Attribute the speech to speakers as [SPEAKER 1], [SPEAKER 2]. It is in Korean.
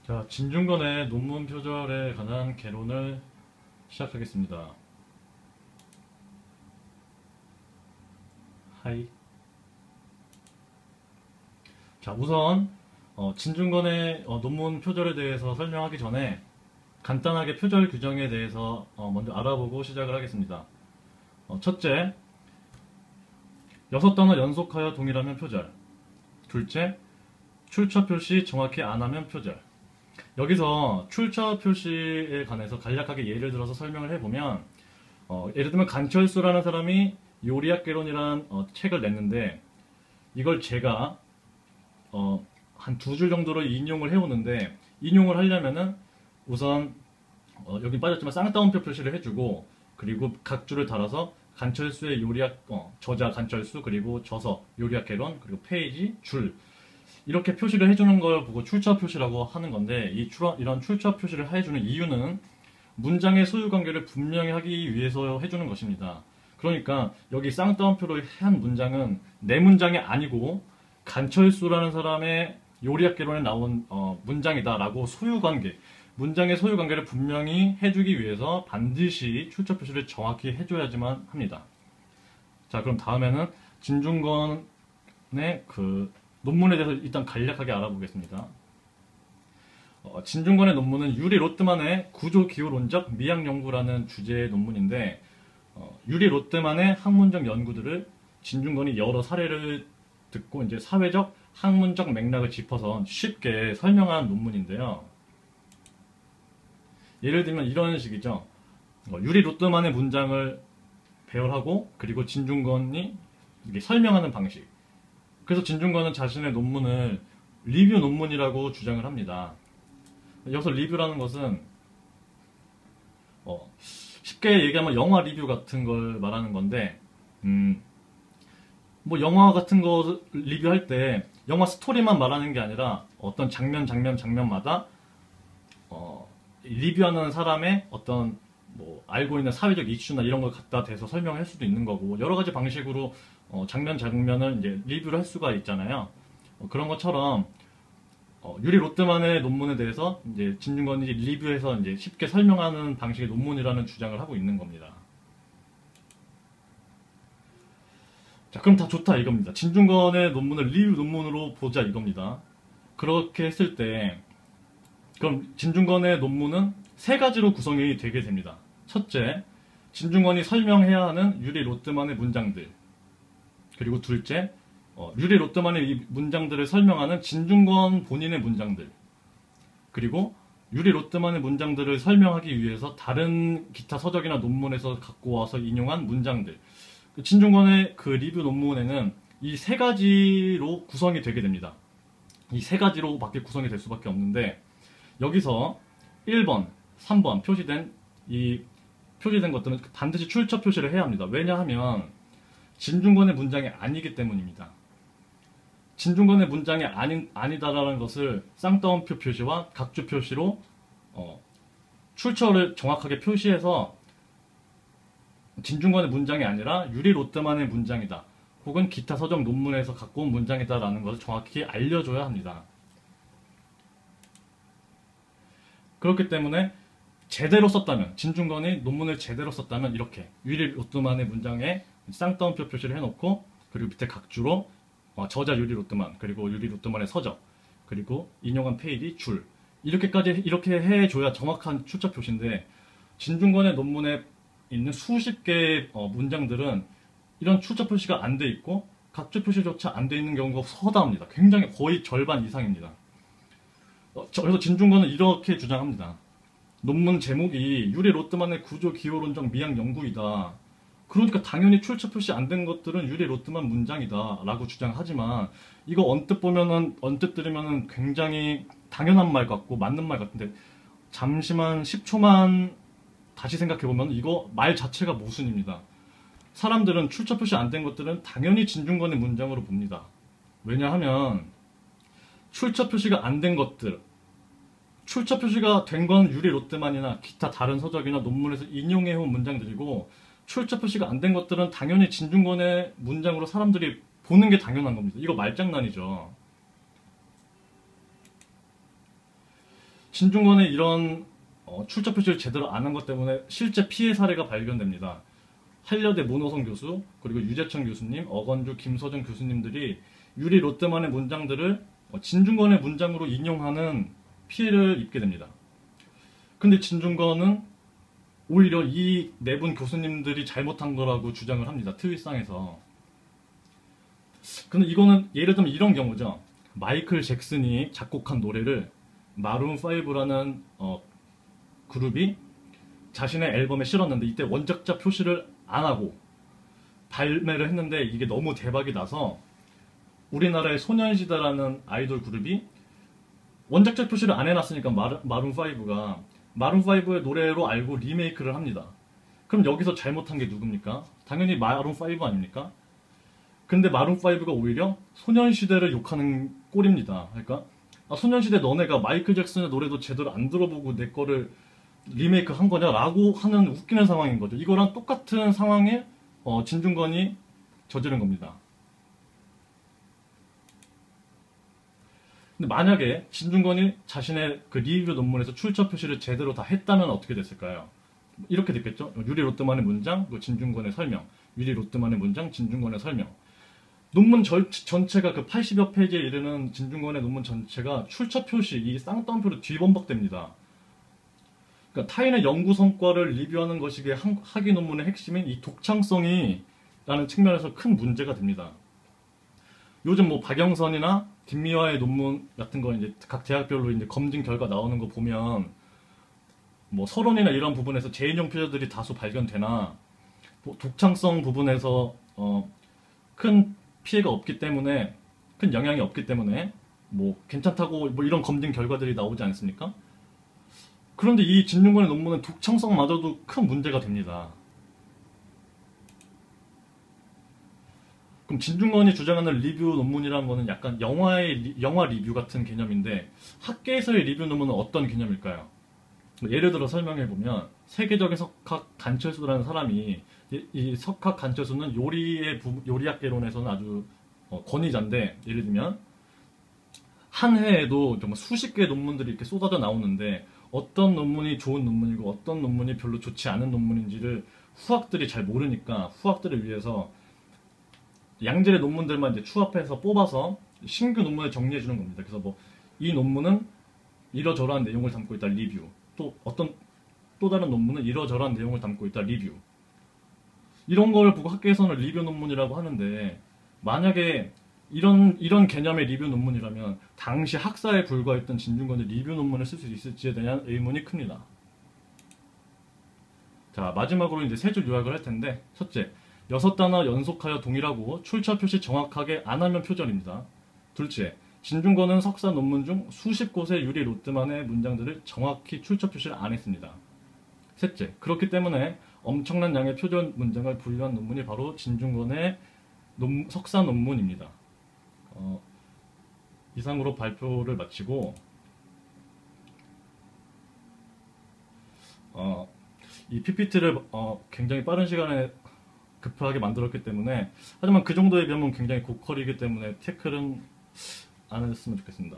[SPEAKER 1] 자, 진중권의 논문 표절에 관한 개론을 시작하겠습니다. 하이. 자, 우선 진중권의 논문 표절에 대해서 설명하기 전에 간단하게 표절 규정에 대해서 먼저 알아보고 시작을 하겠습니다. 첫째, 6단어 연속하여 동일하면 표절. 둘째, 출처 표시 정확히 안 하면 표절. 여기서 출처 표시에 관해서 간략하게 예를 들어서 설명을 해보면, 예를 들면 간철수라는 사람이 요리학개론이라는 책을 냈는데, 이걸 제가 한 2줄 정도로 인용을 해오는데, 인용을 하려면은 우선 여기 빠졌지만 쌍따옴표 표시를 해주고, 그리고 각 줄을 달아서 간철수의 요리학 저자 간철수, 그리고 저서 요리학개론, 그리고 페이지 줄, 이렇게 표시를 해주는 걸 보고 출처 표시라고 하는 건데, 이런 출처 표시를 해주는 이유는 문장의 소유관계를 분명히 하기 위해서 해주는 것입니다. 그러니까 여기 쌍따옴표로 한 문장은 내 문장이 아니고 간철수라는 사람의 요리학개론에 나온 문장이다라고 소유관계, 문장의 소유관계를 분명히 해주기 위해서 반드시 출처 표시를 정확히 해줘야지만 합니다. 자, 그럼 다음에는 진중권의 논문에 대해서 일단 간략하게 알아보겠습니다. 진중권의 논문은 유리 로트만의 구조기호론적 미학연구라는 주제의 논문인데, 유리 로트만의 학문적 연구들을 진중권이 여러 사례를 듣고 이제 사회적, 학문적 맥락을 짚어서 쉽게 설명한 논문인데요. 예를 들면 이런 식이죠. 유리 로트만의 문장을 배열하고, 그리고 진중권이 이게 설명하는 방식. 그래서 진중권은 자신의 논문을 리뷰 논문이라고 주장을 합니다. 여기서 리뷰라는 것은 쉽게 얘기하면 영화 리뷰 같은 걸 말하는 건데, 뭐 영화 같은 거 리뷰할 때 영화 스토리만 말하는 게 아니라 어떤 장면마다 리뷰하는 사람의 어떤 뭐 알고 있는 사회적 이슈나 이런 걸 갖다 대서 설명할 수도 있는 거고, 여러 가지 방식으로 장면을 이제 리뷰를 할 수가 있잖아요. 그런 것처럼 유리 로트만의 논문에 대해서 이제 진중권이 리뷰해서 이제 쉽게 설명하는 방식의 논문이라는 주장을 하고 있는 겁니다. 자, 그럼 다 좋다 이겁니다. 진중권의 논문을 리뷰 논문으로 보자 이겁니다. 그렇게 했을 때 그럼 진중권의 논문은 세 가지로 구성이 되게 됩니다. 첫째, 진중권이 설명해야 하는 유리 로트만의 문장들. 그리고 둘째, 유리 로트만의 이 문장들을 설명하는 진중권 본인의 문장들. 그리고 유리 로트만의 문장들을 설명하기 위해서 다른 기타 서적이나 논문에서 갖고 와서 인용한 문장들. 진중권의 그 리뷰 논문에는 이 세 가지로 구성이 되게 됩니다. 이 세 가지로밖에 구성이 될 수밖에 없는데, 여기서 1번, 3번 표시된 것들은 반드시 출처 표시를 해야 합니다. 왜냐하면 진중권의 문장이 아니기 때문입니다. 진중권의 문장이 아니다라는 것을 쌍따옴표 표시와 각주 표시로 출처를 정확하게 표시해서 진중권의 문장이 아니라 유리 로트만의 문장이다, 혹은 기타 서적 논문에서 갖고 온 문장이다라는 것을 정확히 알려줘야 합니다. 그렇기 때문에 제대로 썼다면, 진중권이 논문을 제대로 썼다면 이렇게 유리 로트만의 문장에 쌍따옴표 표시를 해놓고, 그리고 밑에 각주로 저자 유리 로트만, 그리고 유리 로트만의 서적, 그리고 인용한 페이지 줄, 이렇게 해줘야 정확한 출처 표시인데, 진중권의 논문에 있는 수십 개의 문장들은 이런 출처 표시가 안 돼 있고 각주 표시조차 안 돼 있는 경우가 허다합니다. 굉장히 거의 절반 이상입니다. 그래서 진중권은 이렇게 주장합니다. 논문 제목이 유리 로트만의 구조기호론적 미학연구이다. 그러니까 당연히 출처 표시 안 된 것들은 유리 로트만 문장이다 라고 주장하지만, 이거 언뜻 들으면은 굉장히 당연한 말 같고 맞는 말 같은데, 잠시만 10초만 다시 생각해보면 이거 말 자체가 모순입니다. 사람들은 출처 표시 안 된 것들은 당연히 진중권의 문장으로 봅니다. 왜냐하면 출처 표시가 안 된 것들, 출처 표시가 된 건 유리 로트만이나 기타 다른 서적이나 논문에서 인용해온 문장들이고, 출처 표시가 안 된 것들은 당연히 진중권의 문장으로 사람들이 보는 게 당연한 겁니다. 이거 말장난이죠. 진중권의 이런 출처 표시를 제대로 안 한 것 때문에 실제 피해 사례가 발견됩니다. 한려대 문호성 교수, 그리고 유재천 교수님, 어건주, 김서정 교수님들이 유리 롯데만의 문장들을 진중권의 문장으로 인용하는 피해를 입게 됩니다. 근데 진중권은 오히려 이 네 분 교수님들이 잘못한 거라고 주장을 합니다. 트윗상에서. 근데 이거는 예를 들면 이런 경우죠. 마이클 잭슨이 작곡한 노래를 마룬5라는 그룹이 자신의 앨범에 실었는데 이때 원작자 표시를 안 하고 발매를 했는데 이게 너무 대박이 나서 우리나라의 소년시대라는 아이돌 그룹이 원작자 표시를 안 해놨으니까 마룬5가 마룬5의 노래로 알고 리메이크를 합니다. 그럼 여기서 잘못한 게 누굽니까? 당연히 마룬5 아닙니까? 근데 마룬5가 오히려 소년시대를 욕하는 꼴입니다. 그러니까 소년시대 너네가 마이클 잭슨의 노래도 제대로 안 들어보고 내 거를 리메이크 한 거냐라고 하는 웃기는 상황인 거죠. 이거랑 똑같은 상황에 진중권이 저지른 겁니다. 근데 만약에 진중권이 자신의 그 리뷰 논문에서 출처 표시를 제대로 다 했다면 어떻게 됐을까요? 이렇게 됐겠죠. 유리 롯데만의 문장, 진중권의 설명. 유리 롯데만의 문장, 진중권의 설명. 논문 전체가 그 80여 페이지에 이르는 진중권의 논문 전체가 출처 표시, 이 쌍따옴표로 뒤범벅됩니다. 그러니까 타인의 연구 성과를 리뷰하는 것이 학위 논문의 핵심인 이 독창성이라는 측면에서 큰 문제가 됩니다. 요즘 뭐 박영선이나 김미화의 논문 같은 거 이제 각 대학별로 이제 검증 결과 나오는 거 보면 뭐 서론이나 이런 부분에서 재인용 표절들이 다수 발견되나 뭐 독창성 부분에서 큰 피해가 없기 때문에 큰 영향이 없기 때문에 뭐 괜찮다고 뭐 이런 검증 결과들이 나오지 않습니까? 그런데 이 진중권의 논문은 독창성마저도 큰 문제가 됩니다. 그럼 진중권이 주장하는 리뷰 논문이라는 거는 약간 영화 리뷰 같은 개념인데 학계에서의 리뷰 논문은 어떤 개념일까요? 예를 들어 설명해보면 세계적인 석학 간철수라는 사람이 이 석학 간철수는 요리학개론에서는 아주 권위자인데 예를 들면 한 해에도 정말 수십 개의 논문들이 이렇게 쏟아져 나오는데 어떤 논문이 좋은 논문이고 어떤 논문이 별로 좋지 않은 논문인지를 후학들이 잘 모르니까 후학들을 위해서 양질의 논문들만 이제 추합해서 뽑아서 신규 논문을 정리해 주는 겁니다. 그래서 뭐 이 논문은 이러저러한 내용을 담고 있다 리뷰, 또 다른 논문은 이러저러한 내용을 담고 있다 리뷰. 이런 걸 보고 학계에서는 리뷰 논문이라고 하는데 만약에 이런 개념의 리뷰 논문이라면 당시 학사에 불과했던 진중권이 리뷰 논문을 쓸 수 있을지에 대한 의문이 큽니다. 자, 마지막으로 이제 세 줄 요약을 할 텐데 첫째, 6단어 연속하여 동일하고 출처 표시 정확하게 안 하면 표절입니다. 둘째, 진중권은 석사 논문 중 수십 곳의 유리 롯데만의 문장들을 정확히 출처 표시를 안 했습니다. 셋째, 그렇기 때문에 엄청난 양의 표절 문장을 분류한 논문이 바로 진중권의 석사 논문입니다. 이상으로 발표를 마치고 이 PPT를 굉장히 빠른 시간에 급하게 만들었기 때문에 하지만 그 정도에 비하면 굉장히 고퀄이기 때문에 태클은 안 했으면 좋겠습니다.